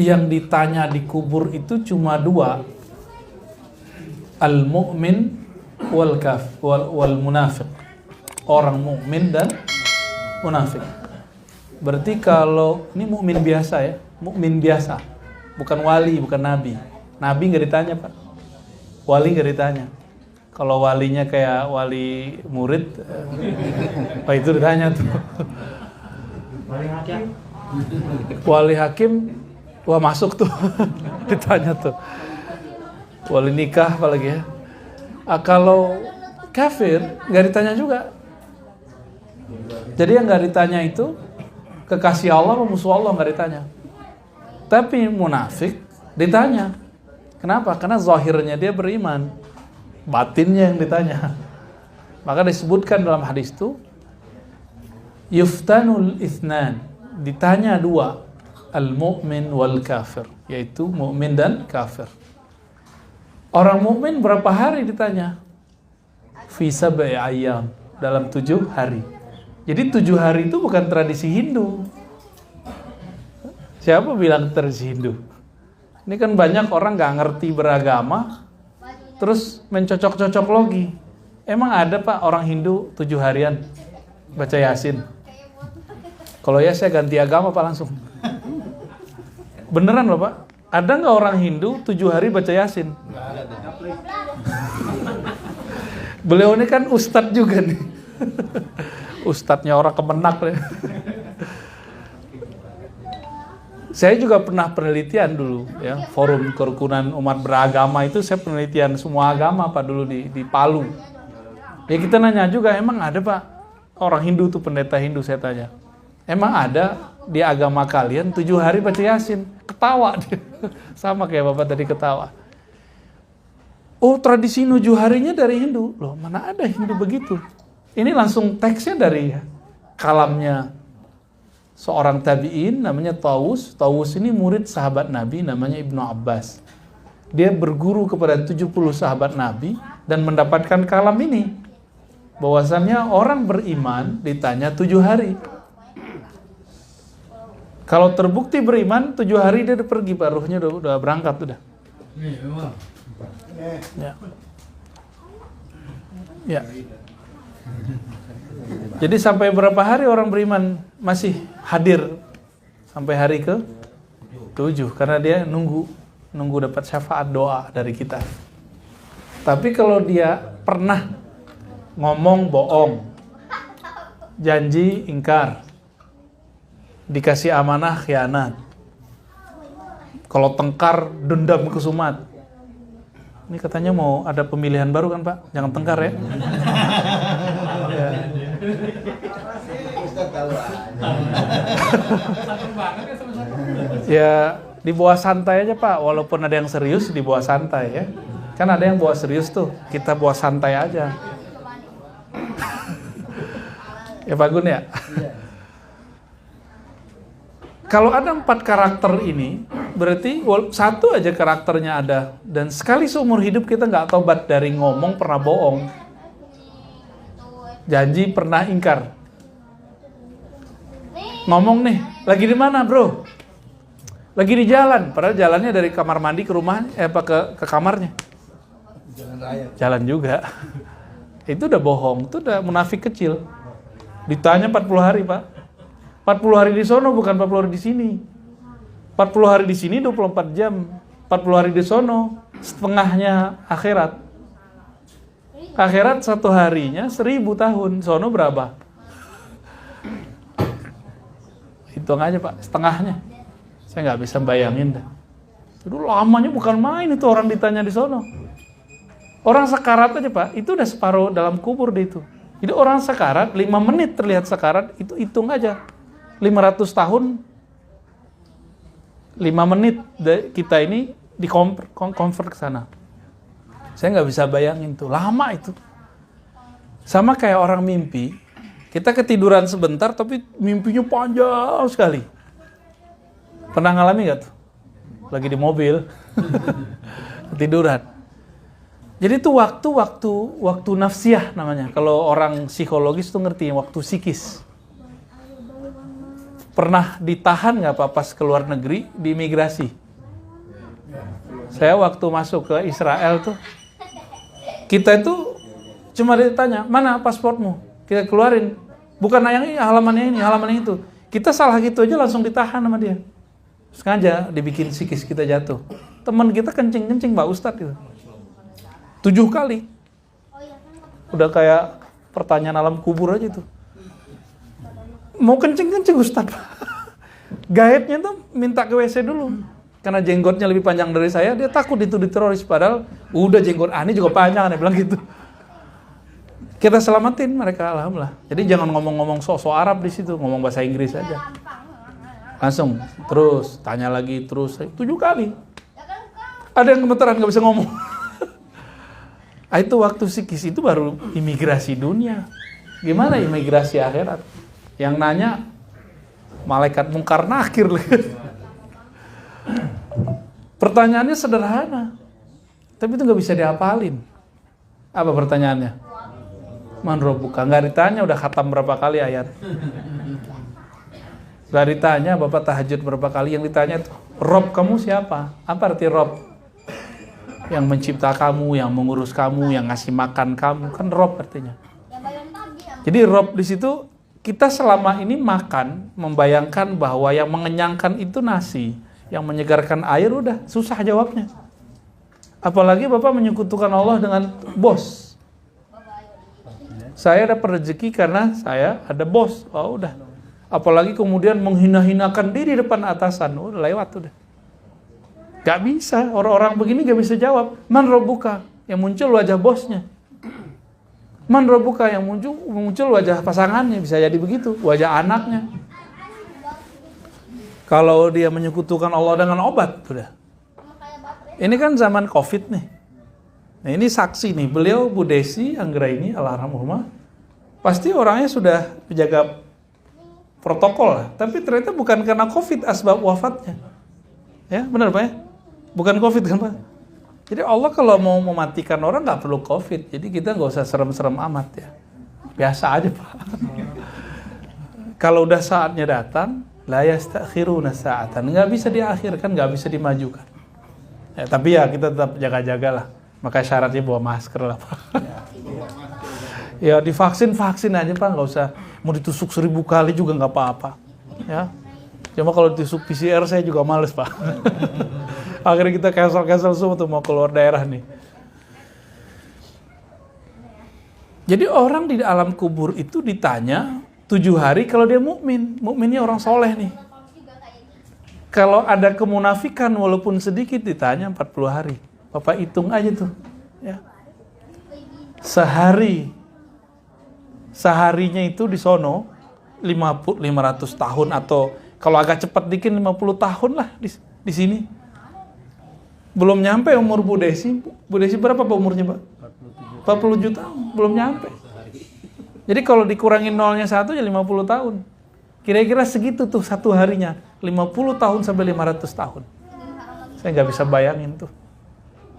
yang ditanya di kubur itu cuma dua, al-mu'min wal munafiq. Orang mukmin dan munafik. Berarti kalau ini mukmin biasa ya, mukmin biasa, bukan wali, bukan nabi. Nabi nggak ditanya Pak, wali nggak ditanya. Kalau walinya kayak wali murid, itu ditanya tuh. Wali hakim, wah masuk tuh, ditanya tuh. Wali nikah apalagi ya. Kalau kafir nggak ditanya juga. Jadi yang nggak ditanya itu kekasih Allah atau musuh Allah, nggak ditanya. Tapi munafik ditanya. Kenapa? Karena zahirnya dia beriman, batinnya yang ditanya. Maka disebutkan dalam hadis itu, yuftanul itsnan, ditanya dua, al-mu'min wal kafir, yaitu mukmin dan kafir. Orang mukmin berapa hari ditanya? Fi sab'i ayyam, dalam 7 hari. Jadi 7 hari itu bukan tradisi Hindu. Siapa bilang tradisi Hindu? Ini kan banyak orang gak ngerti beragama, terus mencocok-cocok logi. Emang ada Pak orang Hindu 7 harian baca Yasin? Kalau ya saya ganti agama Pak langsung. Beneran loh Pak? Ada gak orang Hindu 7 hari baca Yasin? Beliau ini kan ustadz juga nih. Ustadznya orang Kemenak ya. Saya juga pernah penelitian dulu ya, forum kerukunan umat beragama itu saya penelitian semua agama Pak dulu di Palu. Ya kita nanya juga, emang ada Pak orang Hindu tuh, pendeta Hindu saya tanya. Emang ada di agama kalian 7 hari baca Yasin? Ketawa dia. Sama kayak Bapak tadi ketawa. Oh, tradisi 7 harinya dari Hindu. Loh, mana ada Hindu begitu? Ini langsung teksnya dari kalamnya seorang tabi'in namanya Tawus. Tawus ini murid sahabat Nabi namanya Ibnu Abbas. Dia berguru kepada 70 sahabat Nabi dan mendapatkan kalam ini. Bahwasannya orang beriman ditanya 7 hari. Kalau terbukti beriman 7 hari dia udah pergi Pak, ruhnya udah berangkat udah. Ya. Ya. Jadi sampai berapa hari orang beriman masih hadir? Sampai hari ke-7 karena dia nunggu dapat syafaat doa dari kita. Tapi kalau dia pernah ngomong bohong, janji ingkar, dikasih amanah khianat, kalau tengkar dendam kesumat. Ini katanya mau ada pemilihan baru kan Pak? Jangan tengkar ya. Ya dibawa santai aja Pak, walaupun ada yang serius dibawa santai ya. Kan ada yang bawa serius tuh, kita bawa santai aja. Ya Pak Gun ya. Kalau ada 4 karakter ini, berarti satu aja karakternya ada. Dan sekali seumur hidup kita nggak tobat dari ngomong pernah bohong, janji pernah ingkar. Ngomong nih, lagi di mana bro? Lagi di jalan, padahal jalannya dari kamar mandi ke rumah, ke kamarnya. Jalan juga. Itu udah bohong, itu udah munafik kecil. Ditanya 40 hari Pak. 40 hari di sono bukan 40 hari di sini. 40 hari di sini 24 jam. 40 hari di sono setengahnya akhirat. Akhirat 1 harinya 1000 tahun. Sono berapa? Hitung aja Pak, setengahnya. Saya nggak bisa bayangin dah. Itu lamanya bukan main itu orang ditanya di sono. Orang sekarat aja Pak, itu udah separuh dalam kubur deh itu. Jadi orang sekarat 5 menit terlihat sekarat, itu hitung aja. 500 tahun 5 menit kita ini convert ke sana. Saya nggak bisa bayangin tuh, lama itu. Sama kayak orang mimpi, kita ketiduran sebentar tapi mimpinya panjang sekali. Pernah ngalami nggak tuh? Lagi di mobil, ketiduran. Jadi itu waktu nafsiyah namanya. Kalau orang psikologis tuh ngerti waktu psikis. pernah ditahan nggak Pak pas ke luar negeri di imigrasi? Saya waktu masuk ke Israel tuh, kita itu cuma ditanya, mana pasportmu? Kita keluarin. Bukan yang ini, halaman yang itu. Kita salah gitu aja langsung ditahan sama dia. Sengaja dibikin psikis kita jatuh. Teman kita kencing-kencing Pak Ustadz itu. 7 kali. Udah kayak pertanyaan alam kubur aja tuh. Mau kencing-kencing Ustadz. Gaibnya tuh minta ke WC dulu. Karena jenggotnya lebih panjang dari saya, dia takut dituduh teroris. Padahal udah jenggot Ani juga panjang, dia bilang gitu. Kita selamatin mereka, alhamdulillah. Jadi jangan ngomong-ngomong sok-sok Arab di situ, ngomong bahasa Inggris aja. Langsung, terus, tanya lagi, terus. 7 kali. Ada yang gemeteran, gak bisa ngomong. Itu waktu psikis itu baru imigrasi dunia. Gimana imigrasi akhirat? Yang nanya, malaikat mungkar nakir. Pertanyaannya sederhana, tapi itu gak bisa dihafalin. Apa pertanyaannya? Man Rabbuka, nggak ditanya udah khatam berapa kali ayat. Nggak ditanya Bapak tahajud berapa kali, yang ditanya itu Rob kamu siapa? Apa arti Rob? Yang mencipta kamu, yang mengurus kamu, yang ngasih makan kamu, kan Rob artinya. Jadi Rob di situ kita selama ini makan membayangkan bahwa yang mengenyangkan itu nasi, yang menyegarkan air, udah susah jawabnya. Apalagi Bapak menyekutukan Allah dengan bos. Saya dapat rezeki karena saya ada bos. Oh udah. Apalagi kemudian menghina-hinakan diri depan atasan. Udah lewat udah. Gak bisa. Orang-orang begini gak bisa jawab. Man Rabbuka. Yang muncul wajah bosnya. Man Rabbuka. Yang muncul wajah pasangannya. Bisa jadi begitu. Wajah anaknya. Kalau dia menyekutukan Allah dengan obat. Udah. Ini kan zaman COVID nih. Nah ini saksi nih, beliau Bu Desi Anggraini almarhumah, pasti orangnya sudah menjaga protokol lah, tapi ternyata bukan karena COVID asbab wafatnya. Ya benar Pak ya? Bukan COVID kan Pak? Jadi Allah kalau mau mematikan orang nggak perlu COVID, jadi kita nggak usah serem-serem amat ya. Biasa aja Pak. Kalau udah saatnya datang, la yastakhiruna sa'atan, nggak bisa diakhirkan, nggak bisa dimajukan. Ya, tapi ya kita tetap jaga-jagalah. Maka syaratnya bawa masker lah Pak. Ya divaksin aja Pak, nggak usah mau ditusuk 1000 kali juga nggak apa-apa. Ya, cuma kalau ditusuk PCR saya juga males Pak. Akhirnya kita cancel semua tuh mau keluar daerah nih. Jadi orang di alam kubur itu ditanya 7 hari kalau dia mukminnya orang soleh nih. Kalau ada kemunafikan walaupun sedikit ditanya 40 hari. Bapak hitung aja tuh, ya. Seharinya itu di sono 500 tahun atau kalau agak cepat dikit 50 tahun lah di sini. Belum nyampe umur Bu Desi. Bu Desi berapa Pak umurnya Pak? 47 tahun, belum nyampe. Jadi kalau dikurangin nolnya 1 ya 50 tahun. Kira-kira segitu tuh satu harinya, 50 tahun sampai 500 tahun. Saya nggak bisa bayangin tuh.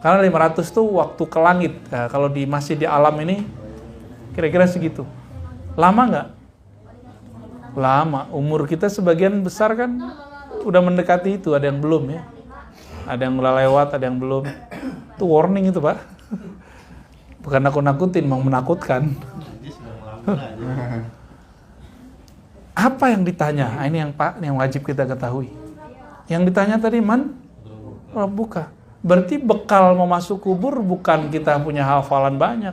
Karena 500 tuh waktu ke langit. Nah, kalau masih di alam ini, kira-kira segitu. Lama nggak? Lama. Umur kita sebagian besar kan udah mendekati itu. Ada yang belum ya. Ada yang udah lewat, ada yang belum. Itu warning itu Pak. Bukan nakut-nakutin, mau menakutkan. Apa yang ditanya? Ini yang Pak, yang wajib kita ketahui. Yang ditanya tadi man Rabbuka. Berarti bekal mau masuk kubur bukan kita punya hafalan banyak.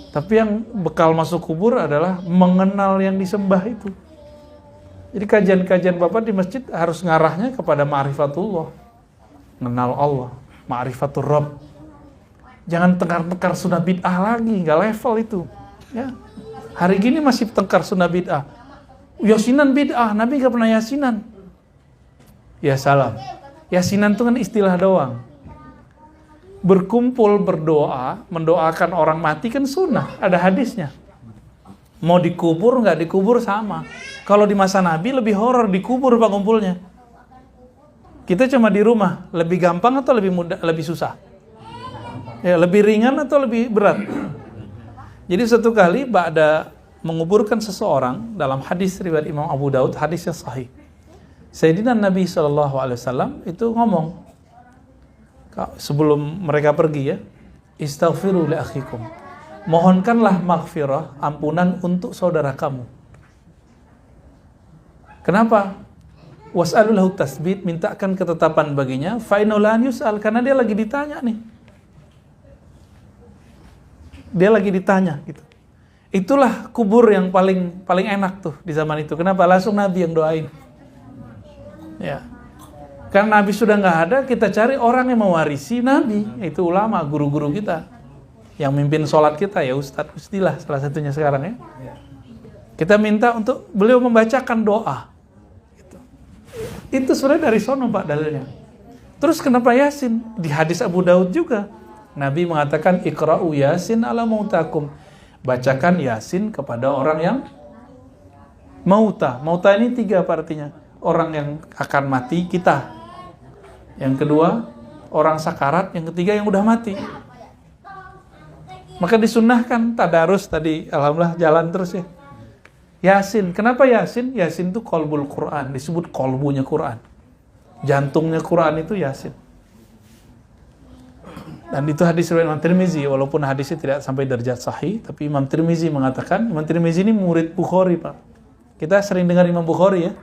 Tapi yang bekal masuk kubur adalah mengenal yang disembah itu. Jadi kajian-kajian Bapak di masjid harus ngarahnya kepada ma'rifatullah. Mengenal Allah, ma'rifatur Rabb. Jangan tengkar-tengkar sunnah bid'ah lagi, nggak level itu. Ya. Hari gini masih tengkar sunnah bid'ah. Yasinan bid'ah, Nabi nggak pernah yasinan. Ya salam. Yasinan itu kan istilah doang. Berkumpul berdoa, mendoakan orang mati kan sunnah, ada hadisnya. Mau dikubur nggak dikubur sama. Kalau di masa Nabi lebih horor dikubur Pak kumpulnya. Kita cuma di rumah, lebih gampang atau lebih mudah, lebih susah? Ya, lebih ringan atau lebih berat? Jadi satu kali ba'da menguburkan seseorang dalam hadis riwayat Imam Abu Daud, hadis yang sahih. Sayyidina Nabi SAW itu ngomong sebelum mereka pergi ya, istaghfiru li akhikum. Mohonkanlah maghfirah, ampunan untuk saudara kamu. Kenapa? Was'alu lahu tasbit, mintakan ketetapan baginya, fa innahu la yus'al, karena dia lagi ditanya nih. Dia lagi ditanya gitu. Itulah kubur yang paling enak tuh di zaman itu. Kenapa? Langsung Nabi yang doain. Ya. Karena Nabi sudah nggak ada, kita cari orang yang mewarisi Nabi. Itu ulama, guru-guru kita. Yang mimpin sholat kita, ya Ustadz Ustilah salah satunya sekarang ya. Kita minta untuk beliau membacakan doa. Itu sebenarnya dari sono Pak dalilnya. Terus kenapa Yasin? Di hadis Abu Daud juga. Nabi mengatakan, Iqra'u Yasin ala mautakum. Bacakan Yasin kepada orang yang mauta. Mauta ini 3 artinya. Orang yang akan mati, kita. Yang kedua, orang sakarat. Yang ketiga, yang udah mati. Maka disunnahkan tadarus tadi. Alhamdulillah jalan terus ya. Yasin. Kenapa Yasin? Yasin itu qalbul Quran. Disebut qalbunya Quran. Jantungnya Quran itu Yasin. Dan itu hadis riwayat Imam Tirmizi, walaupun hadisnya tidak sampai derajat sahih, tapi Imam Tirmizi mengatakan, Imam Tirmizi ini murid Bukhari, Pak. Kita sering dengar Imam Bukhari ya.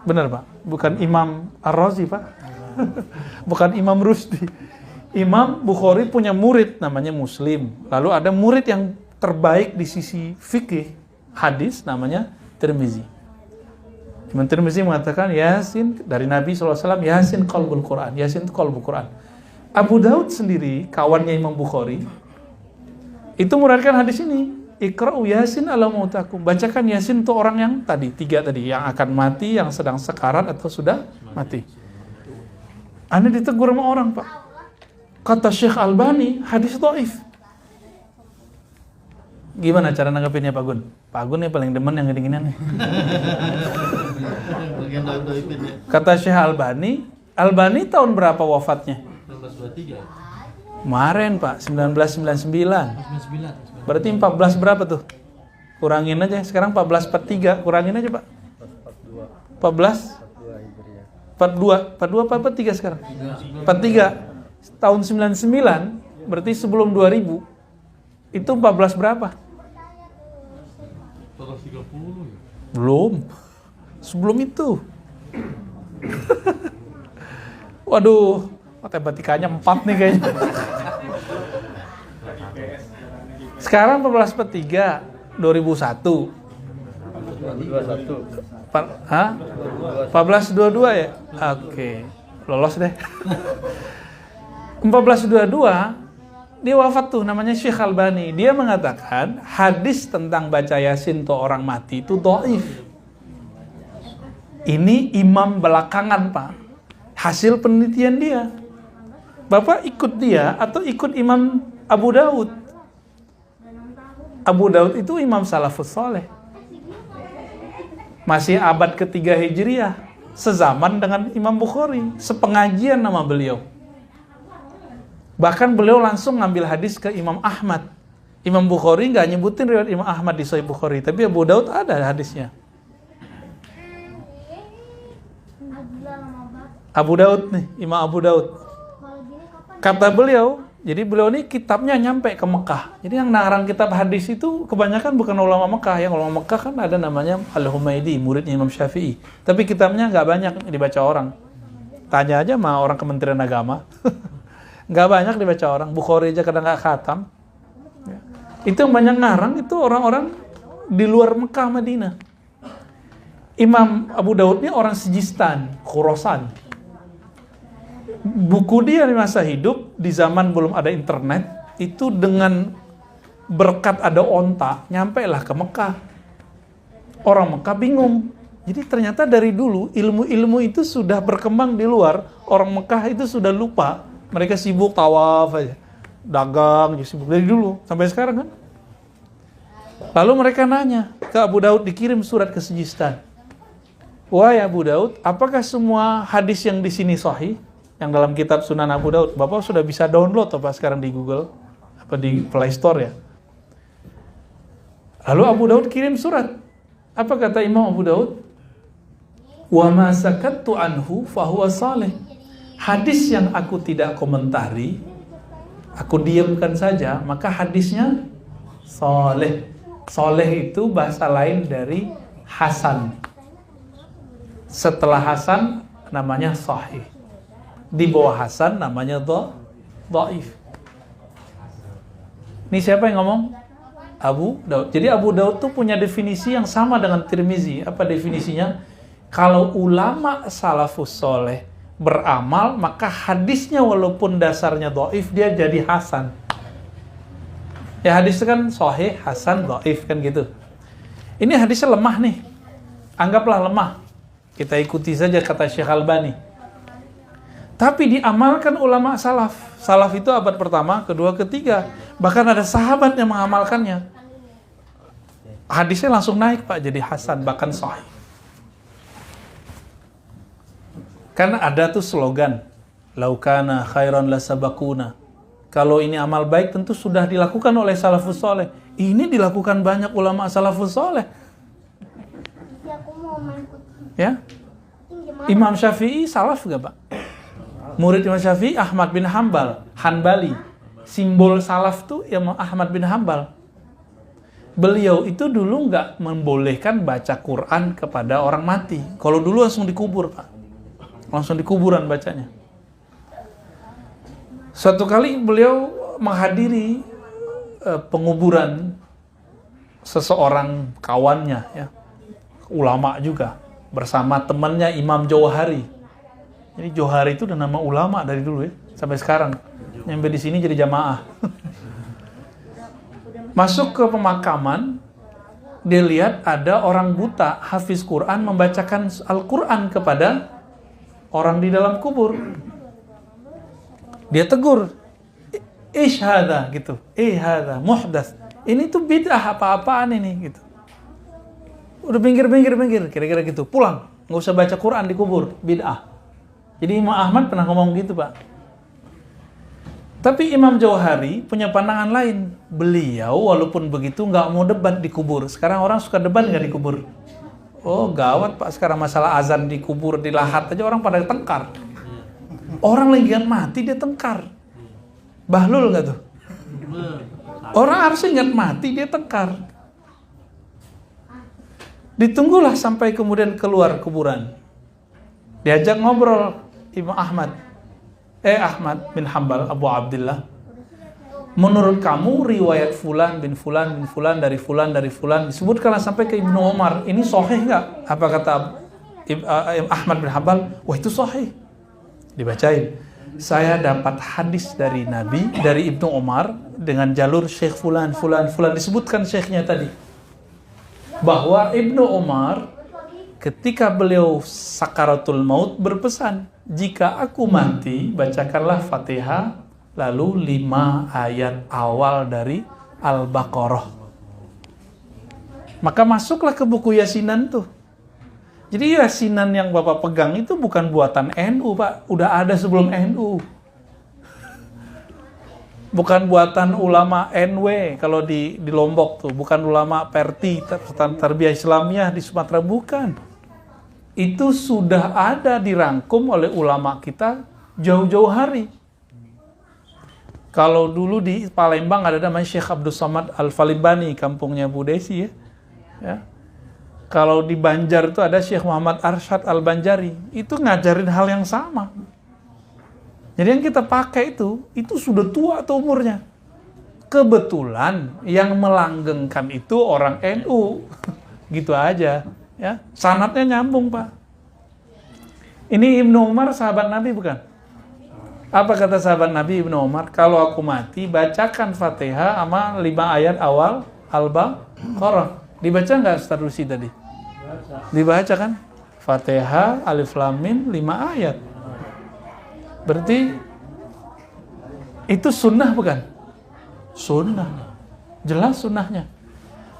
Benar, Pak? Bukan Imam Ar-Razi, Pak. Bukan Imam Rusdi. Imam Bukhari punya murid namanya Muslim. Lalu ada murid yang terbaik di sisi fikih hadis namanya Tirmizi. Imam Tirmizi mengatakan Yasin dari Nabi SAW, Yasin qalbul Quran. Yasin itu qalbul Quran. Abu Daud sendiri, kawannya Imam Bukhari, itu meriwayatkan hadis ini. Iqra'u Yasin ala mautakum. Bacakan Yasin untuk orang yang tadi, 3 tadi, yang akan mati, yang sedang sekarat atau sudah mati. Anda ditegur sama orang, Pak. Kata Syekh Albani, hadis dhaif. Gimana cara nanggepinnya Pak Gun? Pak Gun yang paling demen yang gini-ginian nih. Kata Syekh Albani, Albani tahun berapa wafatnya? 1923. Kemarin Pak, 1999. Berarti 14 berapa tuh? Kurangin aja, sekarang 1443, kurangin aja Pak. 14? 42, 42 apa 43 sekarang? 43. Tahun 99, berarti sebelum 2000. Itu 14 berapa? 1430 ya? Belum. Sebelum itu. Waduh, matematikanya 4 nih kayaknya. Sekarang 1443, 2001. 1422 ya? Oke. Lolos deh. 1422 dia wafat tuh, namanya Syekh Albani. Dia mengatakan hadis tentang baca Yasin untuk orang mati itu dhaif. Ini imam belakangan Pak. Hasil penelitian dia. Bapak ikut dia atau ikut Imam Abu Daud? Abu Daud itu imam salafus saleh. Masih abad ketiga Hijriah. Sezaman dengan Imam Bukhari. Sepengajian nama beliau. Bahkan beliau langsung ngambil hadis ke Imam Ahmad. Imam Bukhari nggak nyebutin riwayat Imam Ahmad di Sahih Bukhari, tapi Abu Daud ada hadisnya. Abu Daud nih, Imam Abu Daud. Kata beliau, jadi beliau ini kitabnya nyampe ke Mekah. Jadi yang ngarang kitab hadis itu kebanyakan bukan ulama Mekah. Yang ulama Mekah kan ada namanya Al-Humaidi, muridnya Imam Syafi'i. Tapi kitabnya nggak banyak dibaca orang. Tanya aja sama orang Kementerian Agama. Nggak banyak dibaca orang. Bukhari aja kadang nggak khatam. Ya. Itu yang banyak ngarang itu orang-orang di luar Mekah, Madinah. Imam Abu Daud ini orang Sijistan, Khurasan. Buku dia di masa hidup, di zaman belum ada internet, itu dengan berkat ada onta, nyampe lah ke Mekah. Orang Mekah bingung. Jadi ternyata dari dulu ilmu-ilmu itu sudah berkembang di luar. Orang Mekah itu sudah lupa. Mereka sibuk tawaf aja, dagang, sibuk dari dulu sampai sekarang kan. Lalu mereka nanya ke Abu Daud, dikirim surat ke Sijistan. Wahai Abu Daud, apakah semua hadis yang di sini sahih? Yang dalam kitab Sunan Abu Daud, Bapak sudah bisa download apa sekarang di Google, apa di Play Store ya? Lalu Abu Daud kirim surat. Apa kata Imam Abu Daud? Wa ma sakattu anhu fahuwa salih. Hadis yang aku tidak komentari, aku diamkan saja, maka hadisnya saleh. Saleh itu bahasa lain dari hasan. Setelah hasan namanya sahih. Di bawah hasan namanya dhaif. Ini siapa yang ngomong? Abu Daud. Jadi Abu Daud tuh punya definisi yang sama dengan Tirmizi. Apa definisinya? Kalau ulama salafus soleh beramal, maka hadisnya walaupun dasarnya dhaif, dia jadi hasan. Ya hadis itu kan sahih, hasan, dhaif kan gitu. Ini hadisnya lemah nih. Anggaplah lemah. Kita ikuti saja kata Syekh Albani. Tapi diamalkan ulama salaf. Salaf itu abad pertama, kedua, ketiga. Bahkan ada sahabat yang mengamalkannya. Hadisnya langsung naik Pak, jadi hasan, bahkan sahih. Karena ada tuh slogan, laukana khairan lasabakuna. Kalau ini amal baik tentu sudah dilakukan oleh salafus soleh. Ini dilakukan banyak ulama salafus soleh. Ya, Imam Syafi'i salaf gak Pak? Murid Imam Syafi'i Ahmad bin Hambal, Hanbali. Simbol salaf tuh Imam Ahmad bin Hambal. Beliau itu dulu nggak membolehkan baca Quran kepada orang mati. Kalau dulu langsung dikubur Pak. Langsung di kuburan bacanya. Suatu kali beliau menghadiri penguburan seseorang kawannya, ya, ulama juga, bersama temannya Imam Jauhari. Jadi Jauhari itu udah nama ulama dari dulu ya, sampai sekarang. Nyampe di sini jadi jamaah. Masuk ke pemakaman, dia lihat ada orang buta hafiz Quran membacakan Al-Quran kepada orang di dalam kubur. Dia tegur, ish hadha gitu, hadha muhdas. Ini tuh bid'ah apa-apaan ini gitu. Udah pinggir, kira-kira gitu. Pulang, nggak usah baca Quran di kubur, bid'ah. Jadi Imam Ahmad pernah ngomong gitu Pak. Tapi Imam Jauhari punya pandangan lain. Beliau walaupun begitu nggak mau debat di kubur. Sekarang orang suka debat nggak di kubur? Oh gawat Pak, sekarang masalah azan di kubur, di lahat aja orang pada tengkar. Orang lagi mati dia tengkar. Bahlul nggak tuh? Orang harusnya ingat mati dia tengkar. Ditunggulah sampai kemudian keluar kuburan. Diajak ngobrol Imam Ahmad bin Hambal, Abu Abdullah. Menurut kamu riwayat fulan bin fulan dari fulan disebutkanlah sampai ke Ibnu Umar. Ini sahih nggak? Apa kata Ahmad bin Hambal? Wah itu sahih. Dibacain. Saya dapat hadis dari Nabi, dari Ibnu Umar dengan jalur Syekh fulan disebutkan syekhnya tadi. Bahwa Ibnu Umar ketika beliau sakaratul maut berpesan, jika aku mati bacakanlah Fatihah lalu 5 ayat awal dari Al-Baqarah. Maka masuklah ke buku Yasinan tuh. Jadi Yasinan yang Bapak pegang itu bukan buatan NU, Pak. Udah ada sebelum NU. Bukan buatan ulama NW kalau di Lombok tuh. Bukan ulama Perti, Tarbiyah Islamiyah di Sumatera. Bukan. Itu sudah ada dirangkum oleh ulama kita jauh-jauh hari. Kalau dulu di Palembang ada namanya Syekh Abdul Somad Al-Falibani, kampungnya Bu Desi ya. Kalau di Banjar itu ada Syekh Muhammad Arsyad Al-Banjari. Itu ngajarin hal yang sama. Jadi yang kita pakai itu sudah tua tuh umurnya. Kebetulan yang melanggengkan itu orang NU. Gitu aja. Ya, sanadnya nyambung, Pak. Ini Ibnu Umar sahabat Nabi bukan? Apa kata sahabat Nabi Ibnu Umar? Kalau aku mati, bacakan Fatihah sama 5 ayat awal Al-Baqarah. Dibaca nggak Ustaz Rusi tadi? Dibaca kan? Fatihah, Alif Lam Mim, 5 ayat. Berarti itu sunnah bukan? Sunnah. Jelas sunnahnya.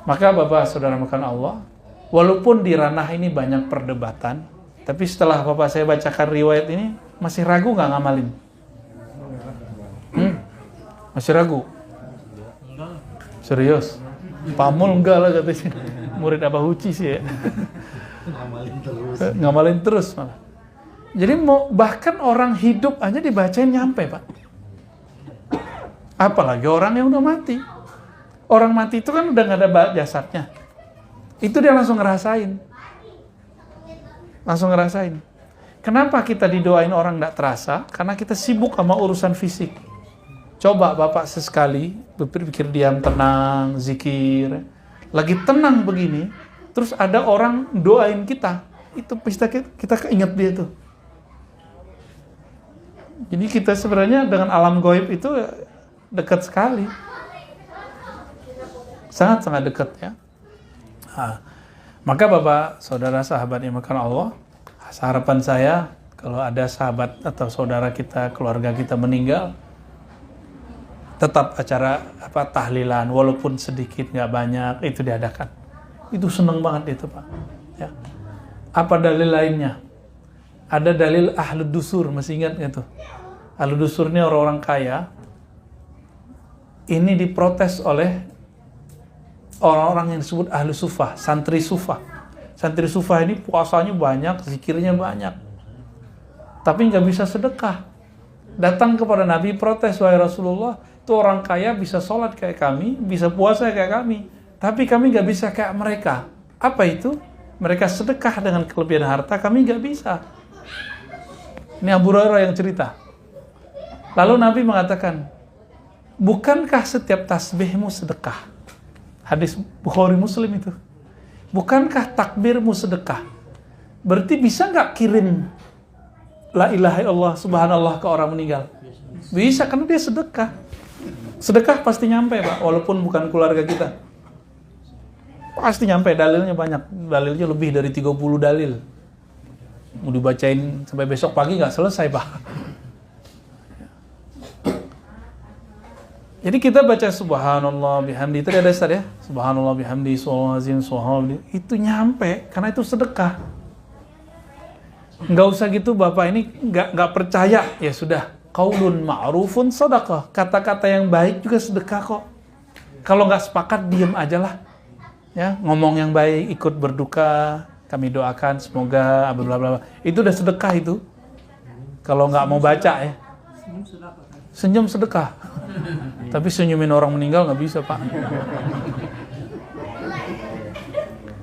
Maka Bapak Saudara makan Allah, walaupun di ranah ini banyak perdebatan, tapi setelah Bapak saya bacakan riwayat ini, masih ragu nggak ngamalin? Masih ragu? Serius? Pamul enggak lah katanya. Murid Abah Huci sih ya. Ngamalin terus malah. Jadi bahkan orang hidup aja dibacain nyampe, Pak. Apalagi orang yang udah mati. Orang mati itu kan udah nggak ada jasadnya. Itu dia langsung ngerasain. Langsung ngerasain. Kenapa kita didoain orang nggak terasa? Karena kita sibuk sama urusan fisik. Coba Bapak sesekali berpikir diam, tenang, zikir. Lagi tenang begini, terus ada orang doain kita. Itu kita keinget dia tuh. Jadi kita sebenarnya dengan alam gaib itu dekat sekali. Sangat-sangat dekat ya. Nah, maka Bapak, Saudara, sahabat yang dimuliakan Allah, harapan saya kalau ada sahabat atau saudara kita, keluarga kita meninggal, tetap acara tahlilan walaupun sedikit nggak banyak itu diadakan. Itu seneng banget itu, Pak. Ya. Apa dalil lainnya? Ada dalil ahlu dusur, masih ingat nggak tuh? Ahlu dusur ini orang-orang kaya. Ini diprotes oleh orang-orang yang disebut ahli sufah, santri sufah. Santri sufah ini puasanya banyak, zikirnya banyak, tapi nggak bisa sedekah. Datang kepada Nabi protes, wahai Rasulullah, itu orang kaya bisa sholat kayak kami, bisa puasa kayak kami, tapi kami nggak bisa kayak mereka. Apa itu? Mereka sedekah dengan kelebihan harta, kami nggak bisa. Ini Abu Hurairah yang cerita. Lalu Nabi mengatakan, bukankah setiap tasbihmu sedekah? Hadis Bukhari Muslim itu. Bukankah takbirmu sedekah? Berarti bisa nggak kirim la ilaha illallah subhanallah ke orang meninggal? Bisa, karena dia sedekah. Sedekah pasti nyampe, Pak, walaupun bukan keluarga kita. Pasti nyampe, dalilnya banyak. Dalilnya lebih dari 30 dalil. Mau dibacain sampai besok pagi nggak selesai, Pak. Jadi kita baca subhanallah bihamdi, tadi ada Ustaz ya, subhanallah bihamdi, subhanallah, itu nyampe, karena itu sedekah. Nggak usah gitu Bapak ini nggak percaya, ya sudah, qaulun ma'rufun sedekah, kata-kata yang baik juga sedekah kok. Kalau nggak sepakat diem aja lah, ya ngomong yang baik, ikut berduka, kami doakan semoga bla bla bla, itu udah sedekah itu. Kalau nggak mau baca ya, senyum sedekah. Tapi senyumin orang meninggal nggak bisa, Pak.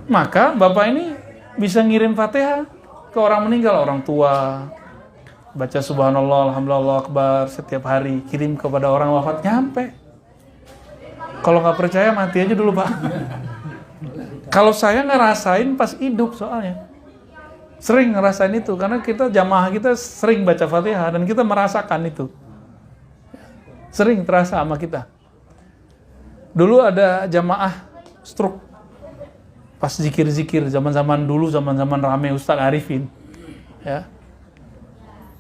Maka Bapak ini bisa ngirim Fatihah ke orang meninggal, orang tua. Baca subhanallah, alhamdulillah, akbar setiap hari. Kirim kepada orang wafat, nyampe. Kalau nggak percaya mati aja dulu, Pak. Kalau saya ngerasain pas hidup soalnya. Sering ngerasain itu, karena kita jamaah kita sering baca Fatihah dan kita merasakan itu. Sering terasa sama kita. Dulu ada jamaah stroke pas zikir-zikir zaman-zaman dulu, zaman-zaman rame Ustadz Arifin, ya,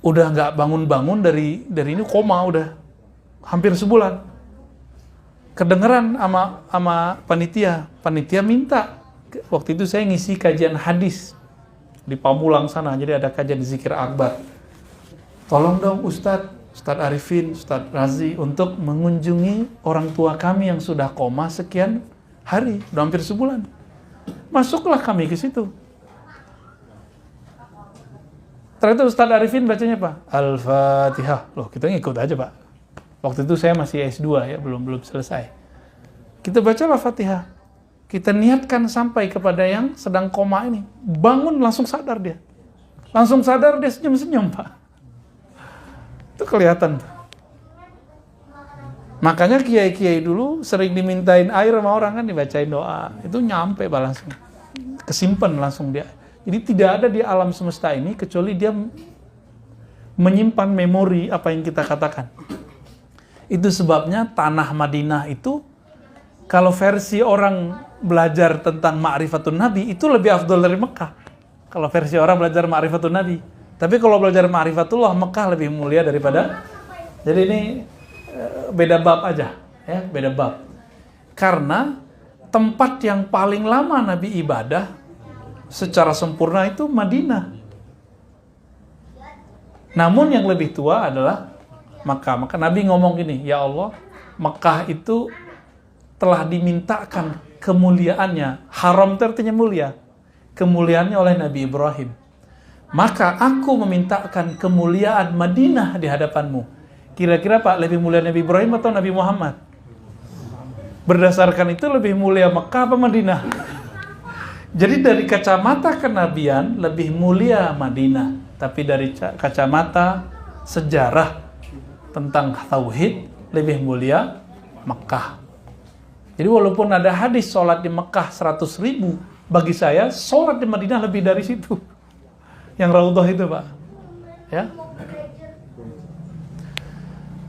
udah nggak bangun-bangun dari ini, koma udah hampir sebulan. Kedengeran sama panitia minta. Waktu itu saya ngisi kajian hadis di Pamulang sana, jadi ada kajian zikir akbar. Tolong dong Ustadz Arifin, Ustadz Razi untuk mengunjungi orang tua kami yang sudah koma sekian hari, udah hampir sebulan. Masuklah kami ke situ. Ternyata Ustadz Arifin bacanya apa? Al-Fatihah. Loh, kita ngikut aja, Pak. Waktu itu saya masih S2 ya, belum selesai. Kita bacalah Fatihah. Kita niatkan sampai kepada yang sedang koma ini. Bangun langsung sadar dia. Langsung sadar dia senyum-senyum, Pak. Itu kelihatan. Makanya kiai-kiai dulu sering dimintain air sama orang kan, dibacain doa. Itu nyampe Pak langsung. Kesimpan langsung dia. Jadi tidak ada di alam semesta ini kecuali dia menyimpan memori apa yang kita katakan. Itu sebabnya tanah Madinah itu, kalau versi orang belajar tentang ma'rifatun Nabi, itu lebih afdol dari Mekah. Kalau versi orang belajar ma'rifatun Nabi. Tapi kalau belajar ma'rifatullah, Mekah lebih mulia daripada. Jadi ini beda bab aja, ya, beda bab. Karena tempat yang paling lama Nabi ibadah secara sempurna itu Madinah. Namun yang lebih tua adalah Makkah. Maka Nabi ngomong gini, ya Allah, Makkah itu telah dimintakan kemuliaannya, haram itu artinya mulia, kemuliaannya oleh Nabi Ibrahim. Maka aku memintakan kemuliaan Madinah di hadapanmu. Kira-kira Pak, lebih mulia Nabi Ibrahim atau Nabi Muhammad? Berdasarkan itu lebih mulia Mekah apa Madinah? Jadi dari kacamata kenabian lebih mulia Madinah. Tapi dari kacamata sejarah tentang tauhid lebih mulia Mekah. Jadi walaupun ada hadis sholat di Mekah 100.000, bagi saya sholat di Madinah lebih dari situ. Yang Raudhah itu Pak. Ya.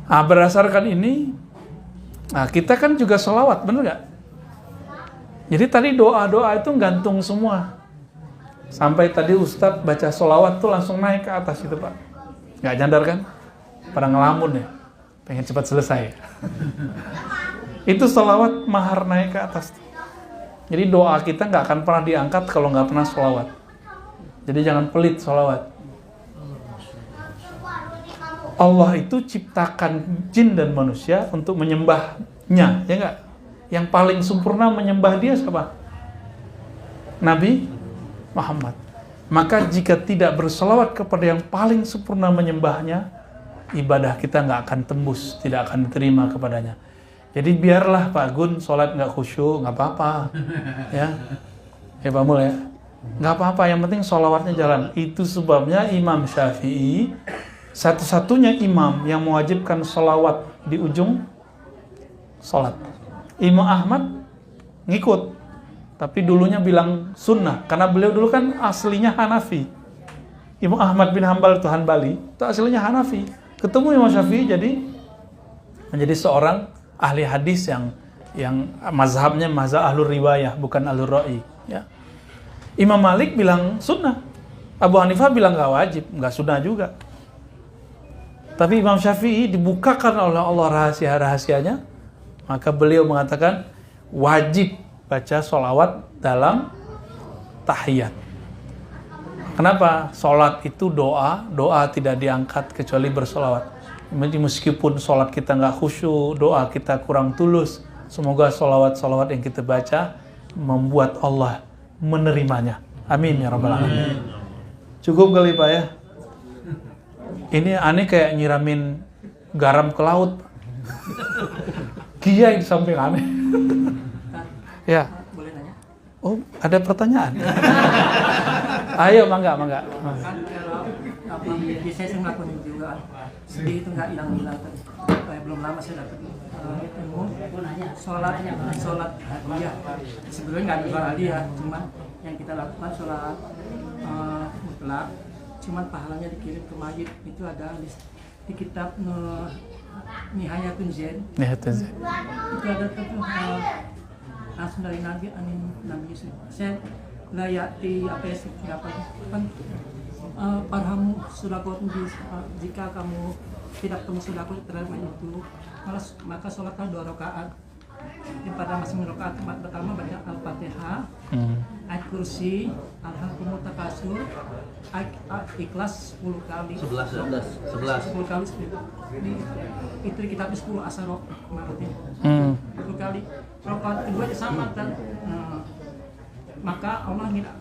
Nah, berdasarkan ini, nah kita kan juga sholawat, bener gak? Jadi tadi doa-doa itu gantung semua. Sampai tadi Ustadz baca sholawat tuh langsung naik ke atas itu Pak. Gak nyadar kan? Pada ngelamun ya. Pengen cepat selesai. Itu sholawat mahar naik ke atas. Jadi doa kita gak akan pernah diangkat kalau gak pernah sholawat. Jadi jangan pelit sholawat. Allah itu ciptakan jin dan manusia untuk menyembahnya, ya enggak? Yang paling sempurna menyembah dia siapa? Nabi Muhammad. Maka jika tidak berselawat kepada yang paling sempurna menyembahnya, ibadah kita nggak akan tembus, tidak akan diterima kepadanya. Jadi biarlah Pak Gun sholat nggak khusyuk, nggak apa-apa, ya Pak Mul ya, nggak apa-apa. Yang penting sholawatnya jalan. Itu sebabnya Imam Syafi'i satu-satunya imam yang mewajibkan sholawat di ujung sholat. Imam Ahmad ngikut, tapi dulunya bilang sunnah, karena beliau dulu kan aslinya Hanafi. Imam Ahmad bin Hambal itu Hanbali, itu aslinya Hanafi. Ketemu Imam Syafi'i jadi menjadi seorang ahli hadis yang mazhabnya mazhab ahlur riwayah, bukan ahlur ra'i. Ya. Imam Malik bilang sunnah, Abu Hanifah bilang nggak wajib, nggak sunnah juga. Tapi Imam Syafi'i dibukakan oleh Allah rahasia-rahasianya, maka beliau mengatakan wajib baca sholawat dalam tahiyat. Kenapa? Sholat itu doa, doa tidak diangkat kecuali bersolawat. Meskipun sholat kita nggak khusyuk, doa kita kurang tulus, semoga sholawat-sholawat yang kita baca membuat Allah menerimanya. Amin ya rabbal alamin. Cukup kali Pak ya. Ini aneh kayak nyiramin garam ke laut. Kiai di samping aneh. Ya. Boleh nanya? Oh, ada pertanyaan? Ayo, mangga. Kan kalau apa saya ngelakuin juga sedih itu nggak hilang-hilang tadi. Kayak belum lama saya dapat ilmu sholat ya sebenarnya nggak ada hadiah, cuman yang kita lakukan sholat mutlak, cuman pahalanya dikirim ke mayit. Itu ada di kitab Nihayatun Zain. Itu ada langsung dari Nabi Yusuf. Saya layati apa kan parhamu sudakot jika kamu tidak temu sudakot terhadap itu, maka sholatlah 2 rakaat. Pada masing-masing rakaat pertama baca Al-Fatihah, ayat kursi, Al-Hakumut Takasur, Ikhlas 10 kali. 10 kali. Itu di kitab 10 Asaro maksudnya. 10 kali. Rakaat kedua sama kan. Maka Allah tidak